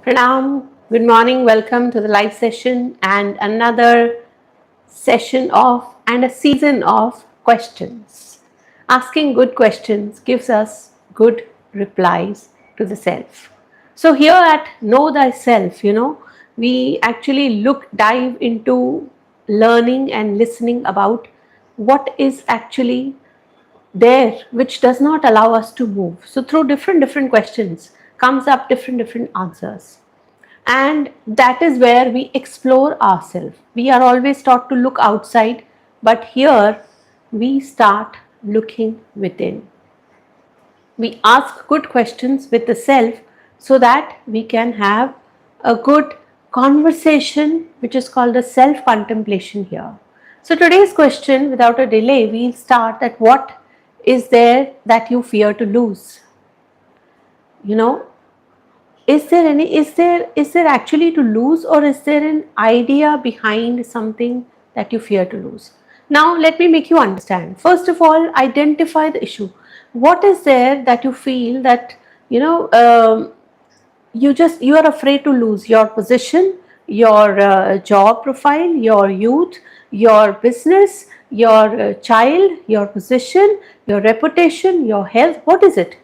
Pranam, good morning, welcome to the live session and another session of and a season of questions. Asking good questions gives us good replies to the self. So, here at Know Thyself, we actually dive into learning and listening about what is actually there which does not allow us to move. So through different questions comes up different answers, and that is where we explore ourselves. We are always taught to look outside, but here we start looking within. We ask good questions with the self so that we can have a good conversation, which is called a self contemplation here. So today's question, without a delay, we'll start at what is there that you fear to lose? You know, is there actually to lose, or is there an idea behind something that you fear to lose? Now let me make you understand. First of all, identify the issue. What is there that you feel that you know you are afraid to lose? Your position, your job profile, your youth, your business, your child, your position, your reputation, your health. What is it?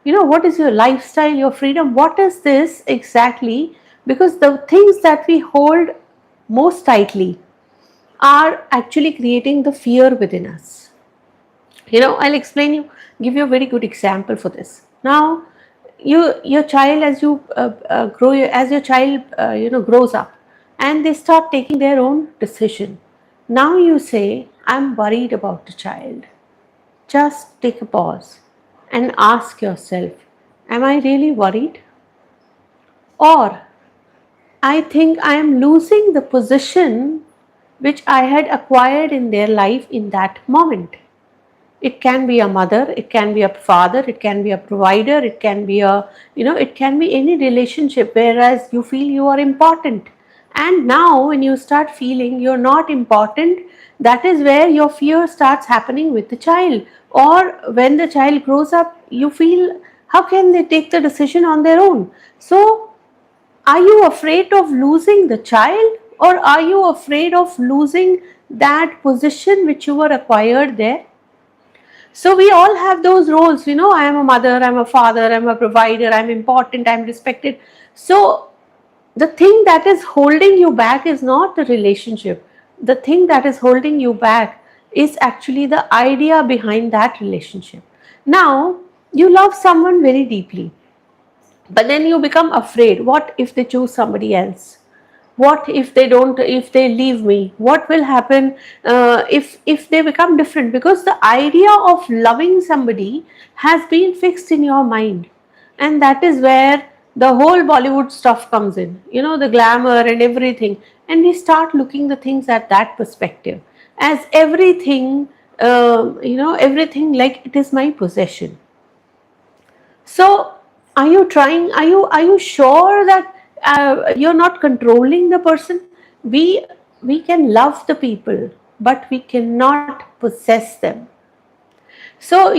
What is your lifestyle, your freedom? What is this exactly? Because the things that we hold most tightly are actually creating the fear within us. I'll explain you, give you a very good example for this. Now, your child, as you grow, as your child grows up, and they start taking their own decision. Now you say, I'm worried about the child. Just take a pause and ask yourself, am I really worried? Or I think I am losing the position which I had acquired in their life in that moment. It can be a mother, it can be a father, it can be a provider, it can be it can be any relationship, whereas you feel you are important. And now when you start feeling you're not important, that is where your fear starts happening with the child. Or when the child grows up, you feel, how can they take the decision on their own? So are you afraid of losing the child, or are you afraid of losing that position which you were acquired there? So we all have those roles, I am a mother, I'm a father, I'm a provider, I'm important, I'm respected. So the thing that is holding you back is not the relationship. The thing that is holding you back is actually the idea behind that relationship. Now, you love someone very deeply, but then you become afraid. What if they choose somebody else? What if they don't, if they leave me? What will happen if they become different? Because the idea of loving somebody has been fixed in your mind, and that is where the whole Bollywood stuff comes in, the glamour and everything. And we start looking the things at that perspective, as everything, everything like it is my possession. So, are you trying? Are you sure that you're not controlling the person? We can love the people, but we cannot possess them. So,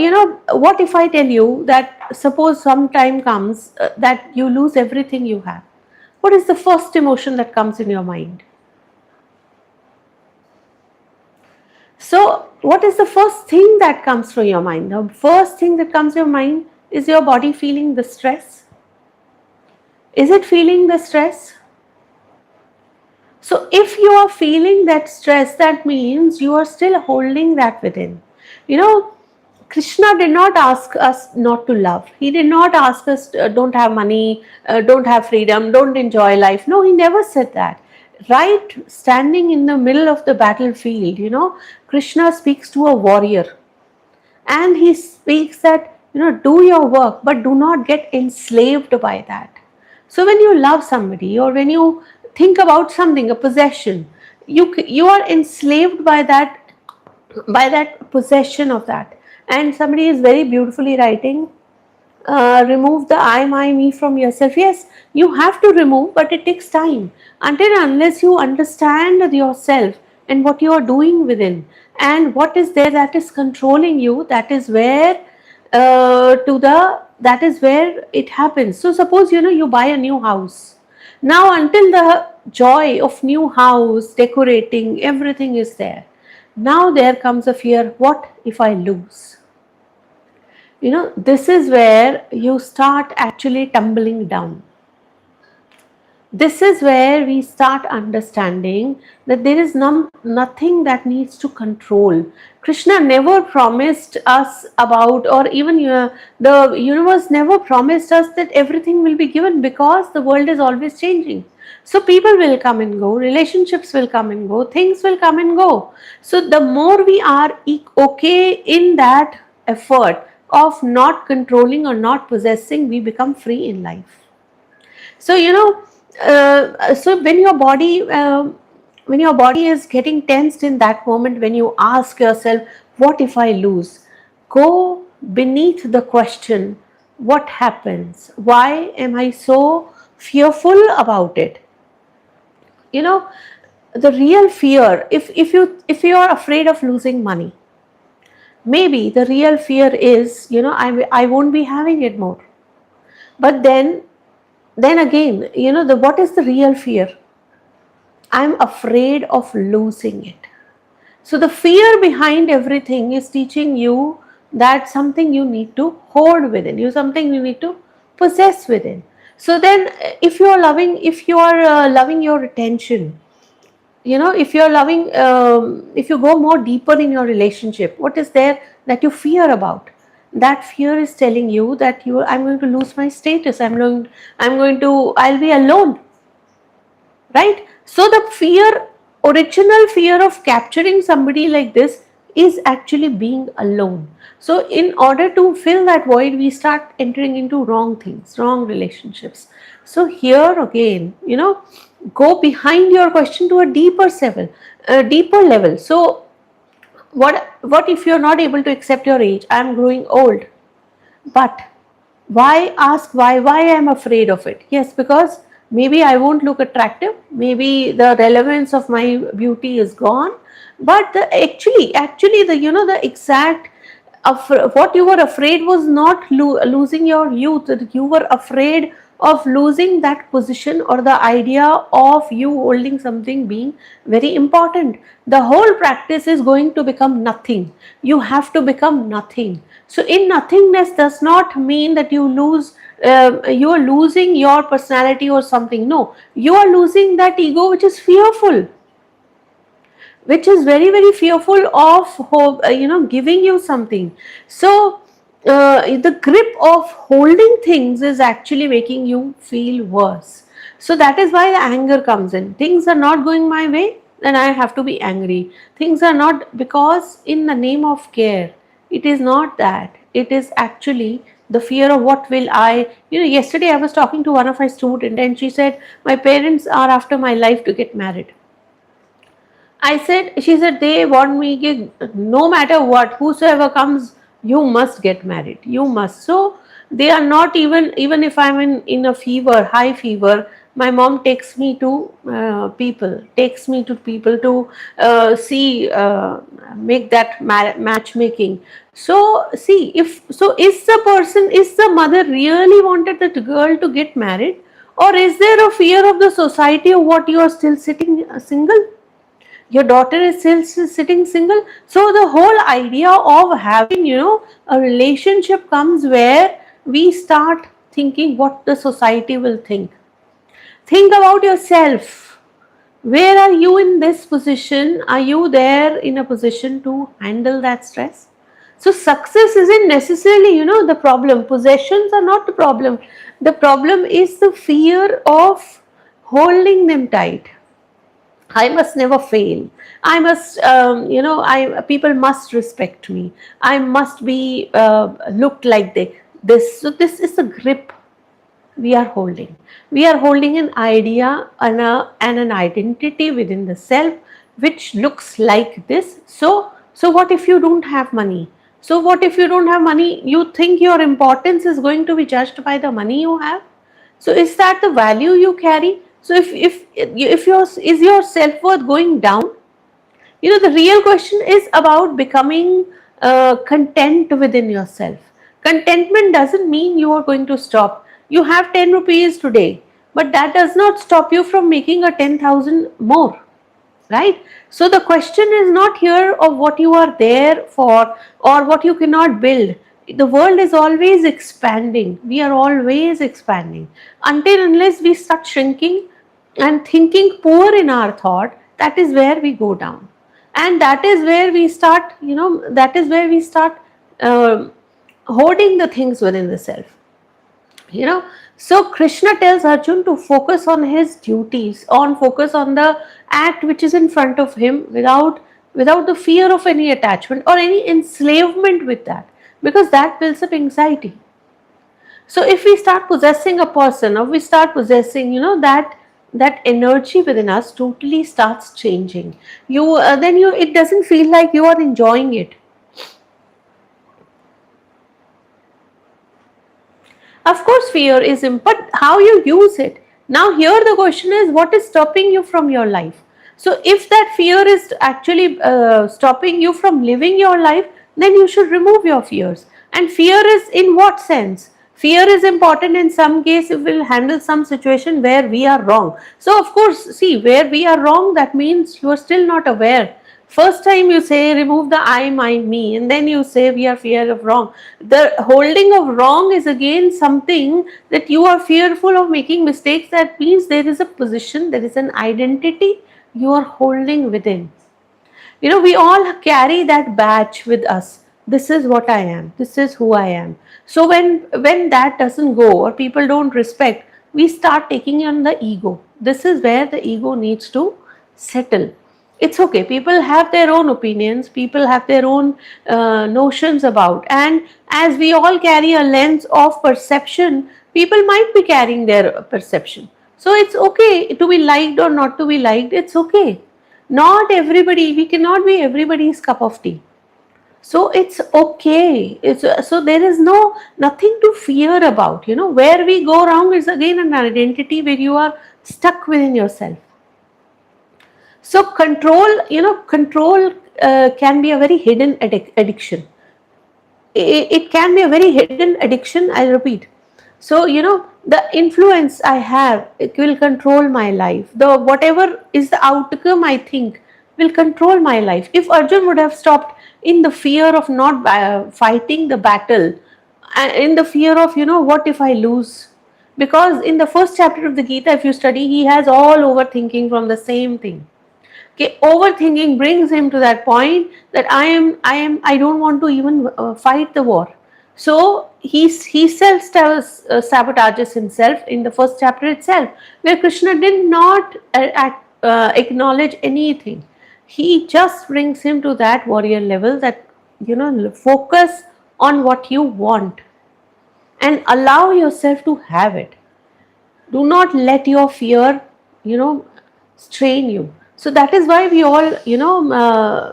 what if I tell you that suppose some time comes that you lose everything you have? What is the first emotion that comes in your mind? So, what is the first thing that comes from your mind? The first thing that comes to your mind is your body feeling the stress. Is it feeling the stress? So, if you are feeling that stress, that means you are still holding that within. You know, Krishna did not ask us not to love. He did not ask us, don't have money, don't have freedom, don't enjoy life. No, he never said that. Right, standing in the middle of the battlefield, Krishna speaks to a warrior, and he speaks that, do your work, but do not get enslaved by that. So when you love somebody, or when you think about something, a possession, you are enslaved by that possession of that. And somebody is very beautifully writing, remove the I, my, me from yourself. Yes, you have to remove, but it takes time. Until and unless you understand yourself and what you are doing within, and what is there that is controlling you, that is where that is where it happens. So suppose you buy a new house, Now, until the joy of new house, decorating, everything is there. Now there comes a fear, what if I lose? This is where you start actually tumbling down. This is where we start understanding that there is nothing that needs to control. Krishna never promised us about, or even the universe never promised us that everything will be given, because the world is always changing. So people will come and go, relationships will come and go, things will come and go. So the more we are okay in that effort of not controlling or not possessing, we become free in life. So so when your body is getting tensed in that moment, when you ask yourself, what if I lose? Go beneath the question, what happens? Why am I so fearful about it? you know the real fear, if you are afraid of losing money, maybe the real fear is, I won't be having it more. But then again, what is the real fear? I'm afraid of losing it. So the fear behind everything is teaching you that something you need to hold within you, something you need to possess within. So then, if you are loving your attention, if you're loving, if you go more deeper in your relationship, what is there that you fear about? That fear is telling you that I'm going to lose my status. I'll be alone, right? So the original fear of capturing somebody like this is actually being alone. So in order to fill that void, we start entering into wrong things, wrong relationships. So here again, go behind your question to a deeper level. So what if you're not able to accept your age? I'm growing old. But why I'm afraid of it? Yes, because maybe I won't look attractive, maybe the relevance of my beauty is gone. But actually the exact of what you were afraid was not losing your youth. You were afraid of losing that position, or the idea of you holding something being very important. The whole practice is going to become nothing. You have to become nothing. So in nothingness does not mean that you are losing your personality or something. No, you are losing that ego which is fearful, which is very very fearful of hope, giving you something. So the grip of holding things is actually making you feel worse. So that is why the anger comes in. Things are not going my way, then I have to be angry. Things are not, because in the name of care, it is not that. It is actually the fear of what will I, yesterday I was talking to one of my students and she said, my parents are after my life to get married. She said, they want me, no matter what, whosoever comes, you must get married. You must. So they are not even if I'm in a fever, high fever, my mom takes me to people to make that matchmaking. So see, is the mother really wanted the girl to get married, or is there a fear of the society of what you are still sitting single? Your daughter is still sitting single. So the whole idea of having, a relationship comes where we start thinking what the society will think. Think about yourself. Where are you in this position? Are you there in a position to handle that stress? So success isn't necessarily, the problem. Possessions are not the problem. The problem is the fear of holding them tight. I must never fail. I must, people must respect me. I must be looked like this. So this is a grip we are holding. We are holding an idea and an identity within the self which looks like this. So what if you don't have money? So what if you don't have money? You think your importance is going to be judged by the money you have? So is that the value you carry? So if your self-worth going down? The real question is about becoming content within yourself. Contentment doesn't mean you are going to stop. You have 10 rupees today. but that does not stop you from making a 10,000 more, right? So the question is not here of what you are there for or what you cannot build. The world is always expanding. We are always expanding. Until unless we start shrinking and thinking poor in our thought, that is where we go down. And that is where we start, that is where we start um hoarding the things within the self. you know so Krishna tells Arjun to focus on his duties, on focus on the act which is in front of him, without the fear of any attachment or any enslavement with that, because that builds up anxiety. So if we start possessing a person, or we start possessing, that energy within us totally starts changing. Then it doesn't feel like you are enjoying it. Of course, fear is, but how you use it. Now, here the question is, what is stopping you from your life? So, if that fear is actually stopping you from living your life, then you should remove your fears. And fear is in what sense? Fear is important in some case if we'll handle some situation where we are wrong. So, of course, see, where we are wrong, that means you are still not aware. First time you say remove the I, my, me, and then you say we are fear of wrong. The holding of wrong is again something that you are fearful of making mistakes. That means there is a position, there is an identity you are holding within. We all carry that badge with us. This is what I am. This is who I am. So when that doesn't go, or people don't respect, we start taking on the ego. This is where the ego needs to settle. It's okay. People have their own opinions. People have their own notions about. And as we all carry a lens of perception, people might be carrying their perception. So it's okay to be liked or not to be liked. It's okay. Not everybody, we cannot be everybody's cup of tea. So it's okay. So there is nothing to fear about. Where we go wrong is again an identity where you are stuck within yourself. So control can be a very hidden addiction. It can be a very hidden addiction, I repeat. So the influence I have, it will control my life. The whatever is the outcome, I think, will control my life. If Arjun would have stopped in the fear of not fighting the battle, in the fear of what if I lose, because in the first chapter of the Gita, if you study, he has all overthinking from the same thing. Okay, overthinking brings him to that point that I don't want to even fight the war. So he self sabotages himself in the first chapter itself, where Krishna did not acknowledge anything. He just brings him to that warrior level, that focus on what you want and allow yourself to have it. Do not let your fear strain you. So that is why we all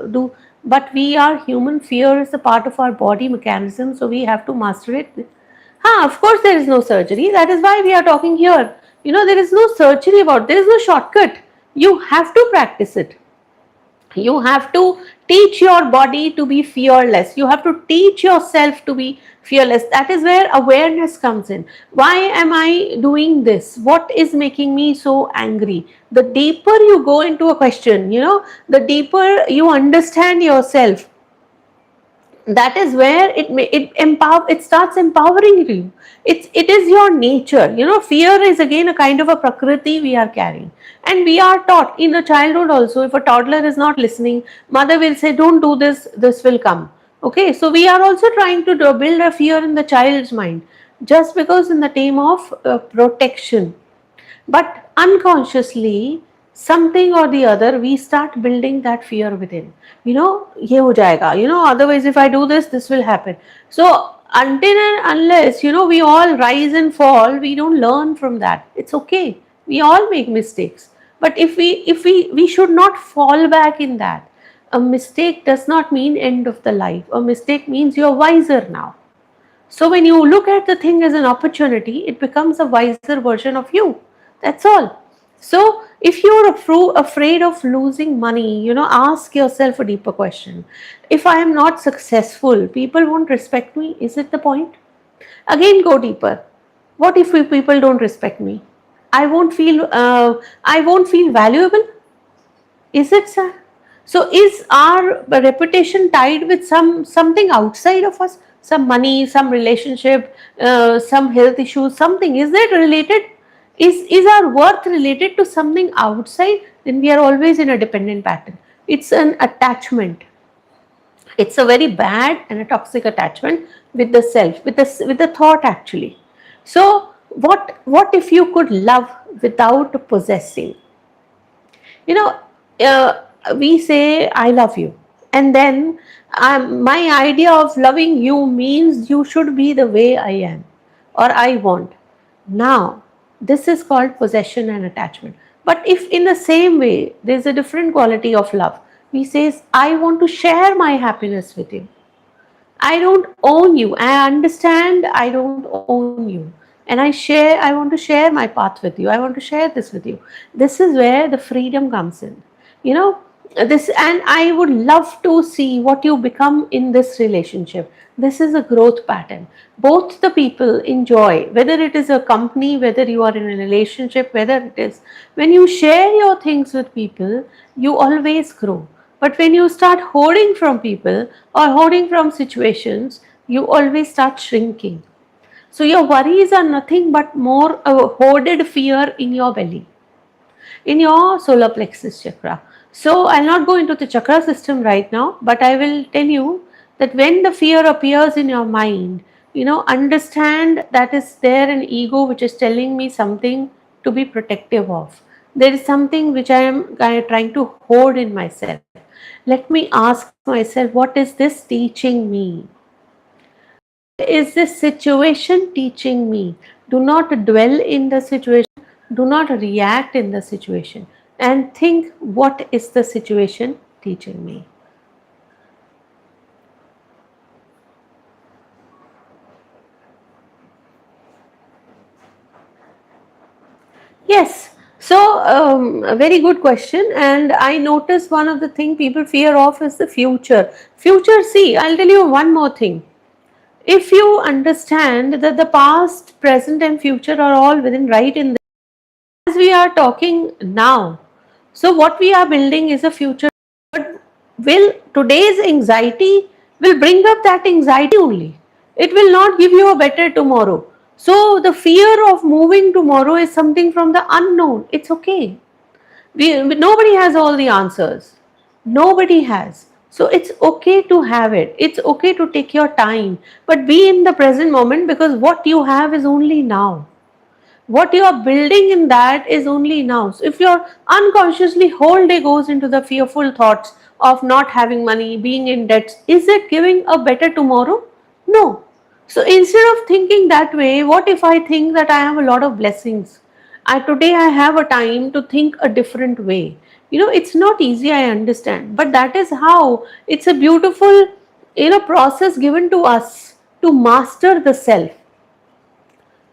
do, but we are human. Fear is a part of our body mechanism, so we have to master it. Of course there is no surgery. That is why we are talking here. There is no surgery about, there is no shortcut. You have to practice it. You have to teach your body to be fearless. You have to teach yourself to be fearless. That is where awareness comes in. Why am I doing this? What is making me so angry? The deeper you go into a question, the deeper you understand yourself, that is where it starts empowering you. It is your nature. Fear is again a kind of a prakriti we are carrying, and we are taught in the childhood also. If a toddler is not listening, mother will say don't do this, this will come. Okay, so we are also trying to build a fear in the child's mind, just because in the name of protection. But unconsciously, something or the other, we start building that fear within. Ye ho jayega. Otherwise if I do this, this will happen. So until and unless, we all rise and fall, we don't learn from that. It's okay. We all make mistakes. But if we should not fall back in that. A mistake does not mean end of the life. A mistake means you're wiser now. So when you look at the thing as an opportunity, it becomes a wiser version of you. That's all. So if you're afraid of losing money, ask yourself a deeper question. If I am not successful, people won't respect me. Is it the point? Again, go deeper. What if people don't respect me? I won't feel valuable. Is it, sir? So is our reputation tied with something outside of us? Some money, some relationship, some health issues, something. Is that related? Is our worth related to something outside? Then we are always in a dependent pattern. It's an attachment. It's a very bad and a toxic attachment with the self, with the thought actually. So what if you could love without possessing? You know, uh, we say I love you, and then my idea of loving you means you should be the way I am or I want. Now this is called possession and attachment. But if in the same way there's a different quality of love, we say I want to share my happiness with you. I don't own you. I understand I don't own you. And I want to share my path with you. I want to share this with you. This is where the freedom comes in. You know, this, and I would love to see what you become in this relationship. This is a growth pattern. Both the people enjoy, whether it is a company, whether you are in a relationship, whether it is, when you share your things with people, you always grow. But when you start hoarding from people or hoarding from situations, you always start shrinking. So your worries are nothing but more a hoarded fear in your belly, in your solar plexus chakra. So I'll not go into the chakra system right now, but I will tell you that when the fear appears in your mind, understand that is there an ego which is telling me something to be protective of. There is something which I am trying to hoard in myself. Let me ask myself, what is this teaching me? Is this situation teaching me? Do not dwell in the situation, do not react in the situation, and think, what is the situation teaching me? Yes. So, a very good question. And I notice one of the things people fear of is the future. Future, see, I'll tell you one more thing. If you understand that the past, present, and future are all within right in this, as we are talking now, so what we are building is a future. But will today's anxiety will bring up that anxiety only. It will not give you a better tomorrow. So the fear of moving tomorrow is something from the unknown. It's okay. Nobody has all the answers. Nobody has. So it's okay to have it. It's okay to take your time, but be in the present moment, because what you have is only now. What you are building in that is only now. So if you're unconsciously whole day goes into the fearful thoughts of not having money, being in debt, is it giving a better tomorrow? No. So instead of thinking that way, what if I think that I have a lot of blessings? Today I have a time to think a different way. It's not easy, I understand, but that is how it's a beautiful, process given to us to master the self.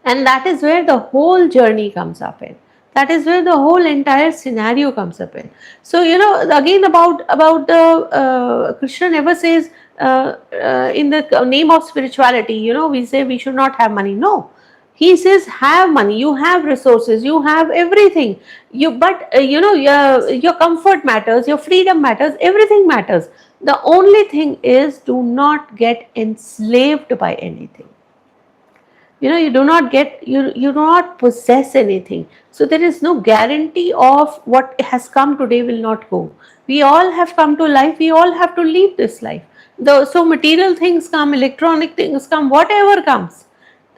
And that is where the whole journey comes up in. That is where the whole entire scenario comes up in. So again, about the Krishna never says in the name of spirituality, we say we should not have money. No, he says have money, you have resources, you have everything. But your comfort matters, your freedom matters, everything matters. The only thing is, do not get enslaved by anything. You do not get, you do not possess anything. So there is no guarantee of what has come today will not go. We all have come to life, we all have to leave this life. So material things come, electronic things come, whatever comes,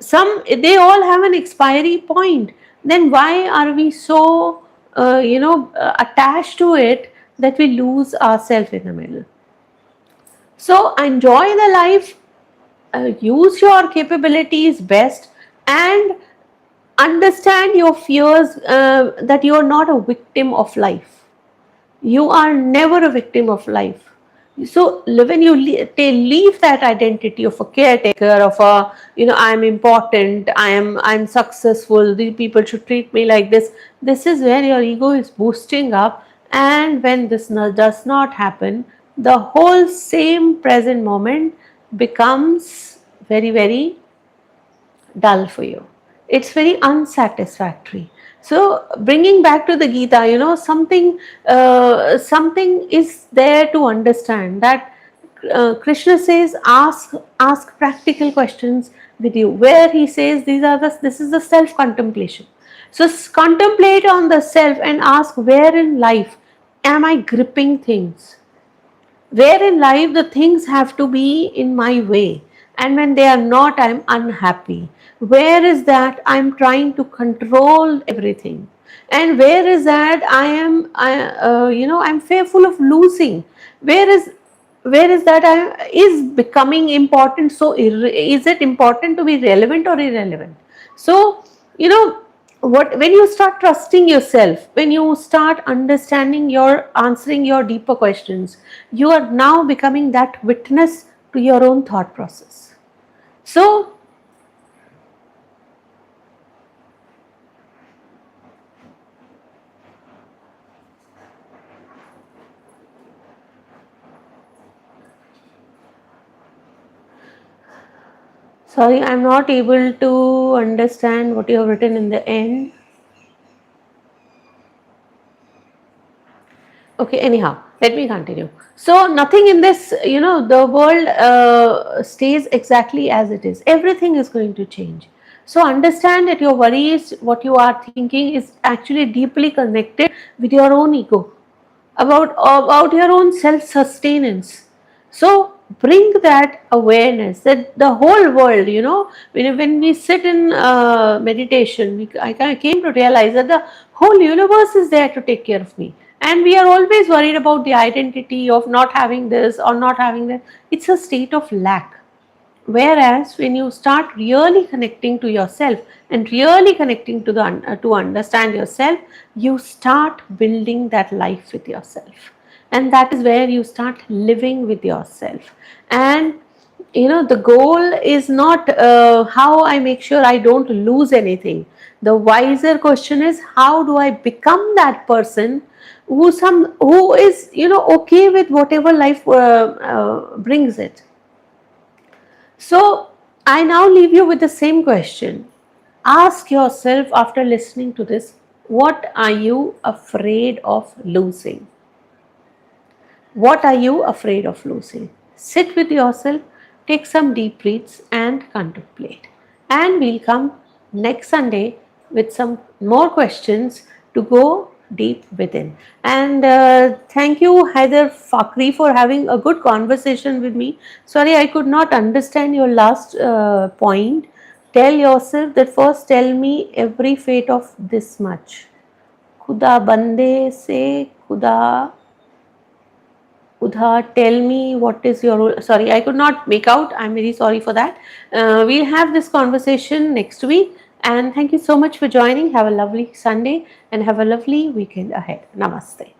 they all have an expiry point. Then why are we so attached to it that we lose ourselves in the middle? So enjoy the life, use your capabilities best, and understand your fears, that you are not a victim of life. You are never a victim of life. So when you leave that identity of a caretaker, of a, I'm important, I'm successful, the people should treat me like this. This is where your ego is boosting up, and when this does not happen, the whole same present moment becomes very, very dull for you. It's very unsatisfactory. So bringing back to the Gita, something is there to understand that Krishna says, ask practical questions with you. Where he says this is the self contemplation. So contemplate on the self and ask, where in life am I gripping things? Where in life the things have to be in my way, and when they are not, I'm unhappy. Where is that I'm trying to control everything, and where is that I'm fearful of losing. Where is that I is becoming important? So is it important to be relevant or irrelevant? So you know what, when you start trusting yourself, when you start understanding your answering your deeper questions, you are now becoming that witness to your own thought process. So sorry, I'm not able to understand what you have written in the end. Okay, anyhow, let me continue. So nothing in this, the world stays exactly as it is. Everything is going to change. So understand that your worries, what you are thinking, is actually deeply connected with your own ego, about your own self sustenance. So bring that awareness that the whole world, when we sit in meditation, I kind of came to realize that the whole universe is there to take care of me, and we are always worried about the identity of not having this or not having that. It's a state of lack. Whereas when you start really connecting to yourself and really connecting to to understand yourself, you start building that life with yourself, and that is where you start living with yourself. And the goal is not how I make sure I don't lose anything. The wiser question is, how do I become that person who is okay with whatever life brings it. So I now leave you with the same question. Ask yourself, after listening to this, what are you afraid of losing? What are you afraid of losing? Sit with yourself, take some deep breaths and contemplate. And we'll come next Sunday with some more questions to go deep within. And thank you, Haider Fakri, for having a good conversation with me. Sorry, I could not understand your last point. Tell yourself that first, tell me every fate of this much. खुदा बंदे से खुदा Udha, tell me what is your role. Sorry, I could not make out. I'm very sorry for that. We'll have this conversation next week. And thank you so much for joining. Have a lovely Sunday and have a lovely weekend ahead. Namaste.